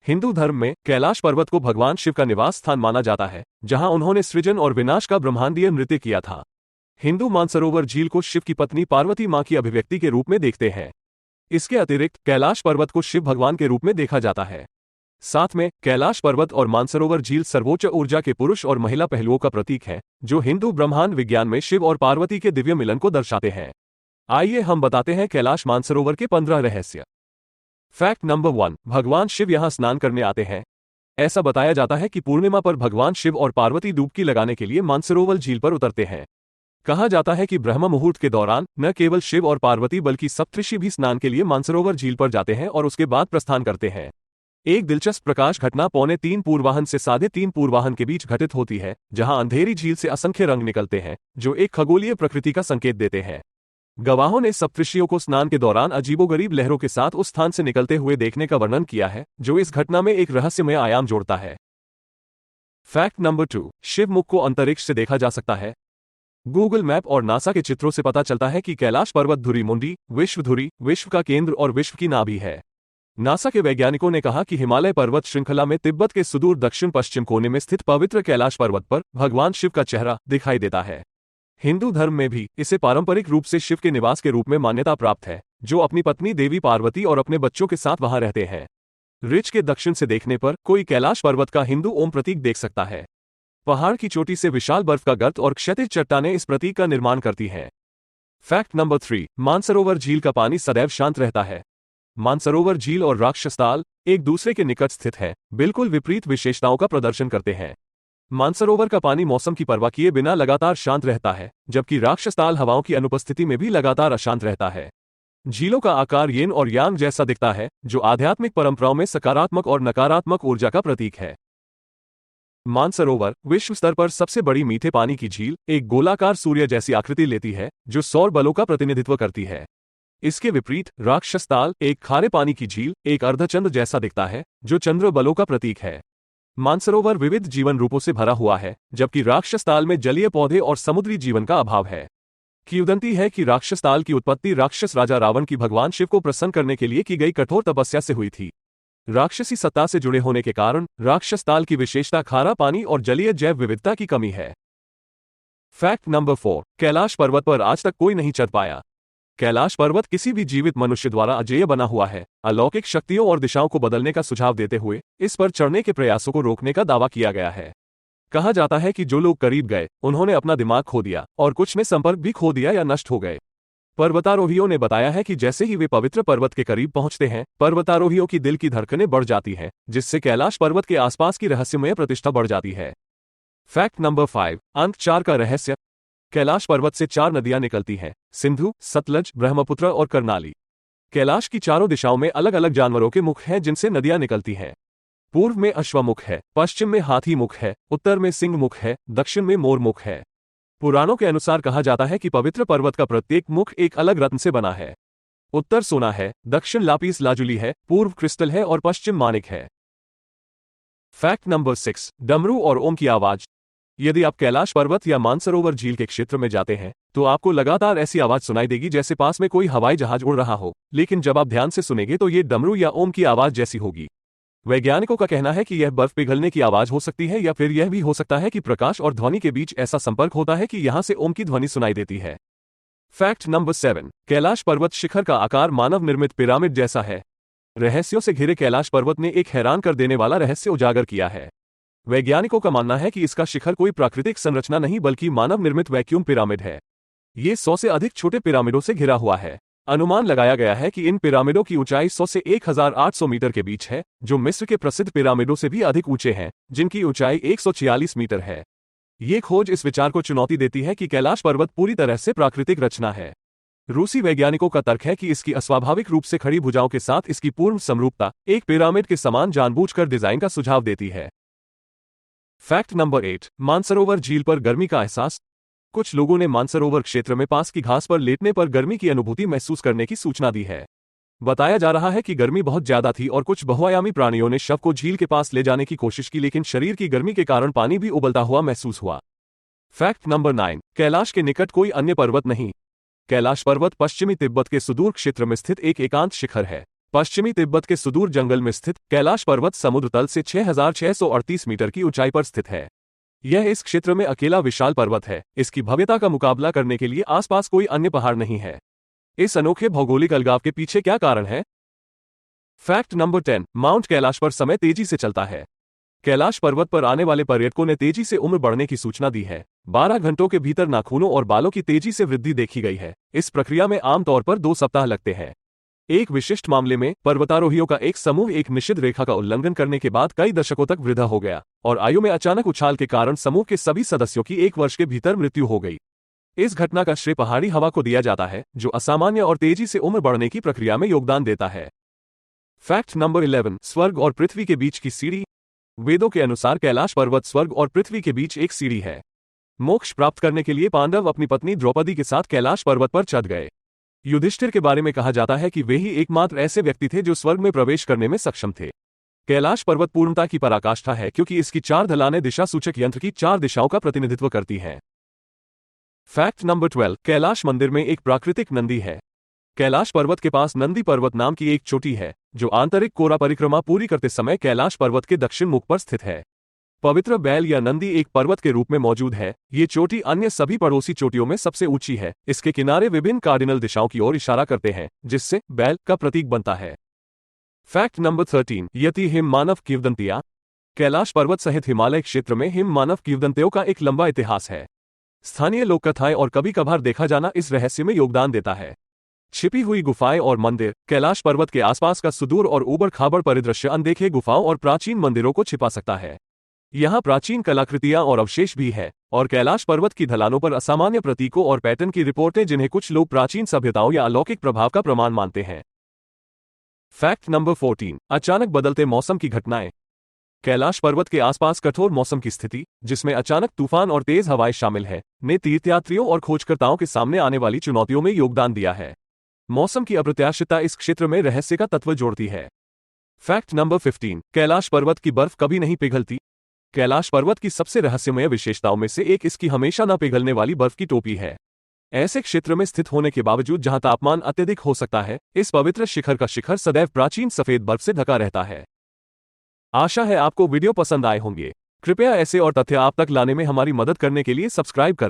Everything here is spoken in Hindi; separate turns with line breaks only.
हिंदू धर्म में कैलाश पर्वत को भगवान शिव का निवास स्थान माना जाता है, जहां उन्होंने सृजन और विनाश का ब्रह्मांडीय नृत्य किया था। हिंदू मानसरोवर झील को शिव की पत्नी पार्वती मां की अभिव्यक्ति के रूप में देखते हैं। इसके अतिरिक्त कैलाश पर्वत को शिव भगवान के रूप में देखा जाता है। साथ में कैलाश पर्वत और मानसरोवर झील सर्वोच्च ऊर्जा के पुरुष और महिला पहलुओं का प्रतीक है, जो हिंदू ब्रह्मांड विज्ञान में शिव और पार्वती के दिव्य मिलन को दर्शाते हैं। आइए हम बताते हैं कैलाश मानसरोवर के 15 रहस्य। फैक्ट नंबर 1, भगवान शिव यहां स्नान करने आते हैं। ऐसा बताया जाता है कि पूर्णिमा पर भगवान शिव और पार्वती डुबकी लगाने के लिए मानसरोवर झील पर उतरते हैं। कहा जाता है कि ब्रह्म मुहूर्त के दौरान न केवल शिव और पार्वती बल्कि सप्तऋषि भी स्नान के लिए मानसरोवर झील पर जाते हैं और उसके बाद प्रस्थान करते हैं। एक दिलचस्प प्रकाश घटना 2.25 पूर्वाहन से 3.5 पूर्वाहन के बीच घटित होती है, जहां अंधेरी झील से असंख्य रंग निकलते हैं, जो एक खगोलीय प्रकृति का संकेत देते हैं। गवाहों ने सप्तऋषियों को स्नान के दौरान अजीबोगरीब लहरों के साथ उस स्थान से निकलते हुए देखने का वर्णन किया है, जो इस घटना में एक रहस्यमय आयाम जोड़ता है। फैक्ट नंबर 2, शिव मुख को अंतरिक्ष से देखा जा सकता है। गूगल मैप और नासा के चित्रों से पता चलता है कि कैलाश पर्वत धुरी मुंडी, विश्व धुरी, विश्व का केंद्र और विश्व की नाभि है। नासा के वैज्ञानिकों ने कहा कि हिमालय पर्वत श्रृंखला में तिब्बत के सुदूर दक्षिण पश्चिम कोने में स्थित पवित्र कैलाश पर्वत पर भगवान शिव का चेहरा दिखाई देता है। हिंदू धर्म में भी इसे पारंपरिक रूप से शिव के निवास के रूप में मान्यता प्राप्त है, जो अपनी पत्नी देवी पार्वती और अपने बच्चों के साथ वहां रहते हैं। रिच के दक्षिण से देखने पर कोई कैलाश पर्वत का हिंदू ओम प्रतीक देख सकता है। पहाड़ की चोटी से विशाल बर्फ का गर्त और क्षैतिज चट्टानें इस प्रतीक का निर्माण करती हैं। फैक्ट नंबर 3, मानसरोवर झील का पानी सदैव शांत रहता है। मानसरोवर झील और राक्षसताल एक दूसरे के निकट स्थित हैं, बिल्कुल विपरीत विशेषताओं का प्रदर्शन करते हैं। मानसरोवर का पानी मौसम की परवाह किए बिना लगातार शांत रहता है, जबकि राक्षसताल हवाओं की अनुपस्थिति में भी लगातार अशांत रहता है। झीलों का आकार येन और यांग जैसा दिखता है, जो आध्यात्मिक परंपराओं में सकारात्मक और नकारात्मक ऊर्जा का प्रतीक है। मानसरोवर विश्व स्तर पर सबसे बड़ी मीठे पानी की झील एक गोलाकार सूर्य जैसी आकृति लेती है, जो सौर बलों का प्रतिनिधित्व करती है। इसके विपरीत राक्षसताल एक खारे पानी की झील एक अर्धचंद्र जैसा दिखता है, जो चंद्र बलों का प्रतीक है। मानसरोवर विविध जीवन रूपों से भरा हुआ है, जबकि राक्षसताल में जलीय पौधे और समुद्री जीवन का अभाव है। किंवदंती है कि राक्षसताल की उत्पत्ति राक्षस राजा रावण की भगवान शिव को प्रसन्न करने के लिए की गई कठोर तपस्या से हुई थी। राक्षसी सत्ता से जुड़े होने के कारण राक्षसताल की विशेषता खारा पानी और जलीय जैव विविधता की कमी है। फैक्ट नंबर 4, कैलाश पर्वत पर आज तक कोई नहीं चढ़ पाया। कैलाश पर्वत किसी भी जीवित मनुष्य द्वारा अजेय बना हुआ है। अलौकिक शक्तियों और दिशाओं को बदलने का सुझाव देते हुए इस पर चढ़ने के प्रयासों को रोकने का दावा किया गया है। कहा जाता है कि जो लोग करीब गए उन्होंने अपना दिमाग खो दिया और कुछ में संपर्क भी खो दिया या नष्ट हो गए। पर्वतारोहियों ने बताया है कि जैसे ही वे पवित्र पर्वत के करीब पहुंचते हैं, पर्वतारोहियों की दिल की धड़कनें बढ़ जाती हैं, जिससे कैलाश पर्वत के आसपास की रहस्यमय प्रतिष्ठा बढ़ जाती है। फैक्ट नंबर 5, अंक 4 का रहस्य। कैलाश पर्वत से 4 नदियां निकलती हैं, सिंधु, सतलज, ब्रह्मपुत्र और कर्नाली। कैलाश की चारों दिशाओं में अलग अलग जानवरों के मुख हैं जिनसे नदियां निकलती हैं। पूर्व में अश्वमुख है, पश्चिम में हाथी मुख है, उत्तर में सिंह मुख है, दक्षिण में मोर मुख है। पुराणों के अनुसार कहा जाता है कि पवित्र पर्वत का प्रत्येक मुख एक अलग रत्न से बना है। उत्तर सोना है, दक्षिण लापीस लाजुली है, पूर्व क्रिस्टल है और पश्चिम मानिक है। फैक्ट नंबर 6, डमरू और ओम की आवाज। यदि आप कैलाश पर्वत या मानसरोवर झील के क्षेत्र में जाते हैं, तो आपको लगातार ऐसी आवाज सुनाई देगी जैसे पास में कोई हवाई जहाज उड़ रहा हो, लेकिन जब आप ध्यान से सुनेंगे तो ये डमरू या ओम की आवाज जैसी होगी। वैज्ञानिकों का कहना है कि यह बर्फ पिघलने की आवाज हो सकती है या फिर यह भी हो सकता है कि प्रकाश और ध्वनि के बीच ऐसा संपर्क होता है कि यहां से ओम की ध्वनि सुनाई देती है। फैक्ट नंबर 7, कैलाश पर्वत शिखर का आकार मानव निर्मित पिरामिड जैसा है। रहस्यों से घिरे कैलाश पर्वत ने एक हैरान कर देने वाला रहस्य उजागर किया है। वैज्ञानिकों का मानना है कि इसका शिखर कोई प्राकृतिक संरचना नहीं बल्कि मानव निर्मित वैक्यूम पिरामिड है। ये 100 से अधिक छोटे पिरामिडों से घिरा हुआ है। अनुमान लगाया गया है कि इन पिरामिडों की ऊंचाई 100 से 1800 मीटर के बीच है, जो मिस्र के प्रसिद्ध पिरामिडों से भी अधिक ऊंचे हैं, जिनकी ऊंचाई 146 मीटर है। ये खोज इस विचार को चुनौती देती है कि कैलाश पर्वत पूरी तरह से प्राकृतिक रचना है। रूसी वैज्ञानिकों का तर्क है कि इसकी अस्वाभाविक रूप से खड़ी भुजाओं के साथ इसकी पूर्ण समरूपता एक पिरामिड के समान जानबूझकर डिजाइन का सुझाव देती है। फैक्ट नंबर 8, मानसरोवर झील पर गर्मी का एहसास। कुछ लोगों ने मानसरोवर क्षेत्र में पास की घास पर लेटने पर गर्मी की अनुभूति महसूस करने की सूचना दी है। बताया जा रहा है कि गर्मी बहुत ज्यादा थी और कुछ बहुआयामी प्राणियों ने शव को झील के पास ले जाने की कोशिश की, लेकिन शरीर की गर्मी के कारण पानी भी उबलता हुआ महसूस हुआ। फैक्ट नंबर 9, कैलाश के निकट कोई अन्य पर्वत नहीं। कैलाश पर्वत पश्चिमी तिब्बत के सुदूर क्षेत्र में स्थित एक एकांत शिखर है। पश्चिमी तिब्बत के सुदूर जंगल में स्थित कैलाश पर्वत समुद्र तल से 6,638 मीटर की ऊंचाई पर स्थित है। यह इस क्षेत्र में अकेला विशाल पर्वत है। इसकी भव्यता का मुकाबला करने के लिए आसपास कोई अन्य पहाड़ नहीं है। इस अनोखे भौगोलिक अलगाव के पीछे क्या कारण है? फैक्ट नंबर 10, माउंट कैलाश पर समय तेजी से चलता है। कैलाश पर्वत पर आने वाले पर्यटकों ने तेजी से उम्र बढ़ने की सूचना दी है। 12 घंटों के भीतर नाखूनों और बालों की तेजी से वृद्धि देखी गई है। इस प्रक्रिया में आमतौर पर 2 सप्ताह लगते हैं। एक विशिष्ट मामले में पर्वतारोहियों का एक समूह एक निश्चित रेखा का उल्लंघन करने के बाद कई दशकों तक वृद्धा हो गया और आयु में अचानक उछाल के कारण समूह के सभी सदस्यों की 1 वर्ष के भीतर मृत्यु हो गई। इस घटना का श्रेय पहाड़ी हवा को दिया जाता है, जो असामान्य और तेजी से उम्र बढ़ने की प्रक्रिया में योगदान देता है। फैक्ट नंबर 11, स्वर्ग और पृथ्वी के बीच की सीढ़ी। वेदों के अनुसार कैलाश पर्वत स्वर्ग और पृथ्वी के बीच एक सीढ़ी है। मोक्ष प्राप्त करने के लिए पांडव अपनी पत्नी द्रौपदी के साथ कैलाश पर्वत पर चढ़ गए। युधिष्ठिर के बारे में कहा जाता है कि वे ही एकमात्र ऐसे व्यक्ति थे जो स्वर्ग में प्रवेश करने में सक्षम थे। कैलाश पर्वत पूर्णता की पराकाष्ठा है क्योंकि इसकी 4 ढलानें दिशा सूचक यंत्र की 4 दिशाओं का प्रतिनिधित्व करती हैं। फैक्ट नंबर 12, कैलाश मंदिर में एक प्राकृतिक नंदी है। कैलाश पर्वत के पास नंदी पर्वत नाम की एक चोटी है, जो आंतरिक कोरा परिक्रमा पूरी करते समय कैलाश पर्वत के दक्षिण मुख पर स्थित है। पवित्र बैल या नंदी एक पर्वत के रूप में मौजूद है। ये चोटी अन्य सभी पड़ोसी चोटियों में सबसे ऊंची है। इसके किनारे विभिन्न कार्डिनल दिशाओं की ओर इशारा करते हैं, जिससे बैल का प्रतीक बनता है। फैक्ट नंबर 13, यति हिम मानव किंवदंतियां। कैलाश पर्वत सहित हिमालय क्षेत्र में हिम मानव किंवदंतियों का एक लंबा इतिहास है। स्थानीय लोक कथाएं और कभी कभार देखा जाना इस रहस्य में योगदान देता है। छिपी हुई गुफाएं और मंदिर। कैलाश पर्वत के आसपास का सुदूर और ऊबड़ खाबड़ परिदृश्य अनदेखे गुफाओं और प्राचीन मंदिरों को छिपा सकता है। यहाँ प्राचीन कलाकृतियां और अवशेष भी है और कैलाश पर्वत की ढलानों पर असामान्य प्रतीकों और पैटर्न की रिपोर्टें, जिन्हें कुछ लोग प्राचीन सभ्यताओं या अलौकिक प्रभाव का प्रमाण मानते हैं। फैक्ट नंबर 14, अचानक बदलते मौसम की घटनाएं। कैलाश पर्वत के आसपास कठोर मौसम की स्थिति, जिसमें अचानक तूफान और तेज हवाएं शामिल है, ने तीर्थयात्रियों और खोजकर्ताओं के सामने आने वाली चुनौतियों में योगदान दिया है। मौसम की अप्रत्याशितता इस क्षेत्र में रहस्य का तत्व जोड़ती है। फैक्ट नंबर 15, कैलाश पर्वत की बर्फ कभी नहीं पिघलती। कैलाश पर्वत की सबसे रहस्यमय विशेषताओं में से एक इसकी हमेशा न पिघलने वाली बर्फ की टोपी है। ऐसे क्षेत्र में स्थित होने के बावजूद जहां तापमान अत्यधिक हो सकता है, इस पवित्र शिखर का शिखर सदैव प्राचीन सफेद बर्फ से ढका रहता है। आशा है आपको वीडियो पसंद आए होंगे। कृपया ऐसे और तथ्य आप तक लाने में हमारी मदद करने के लिए सब्सक्राइब करें।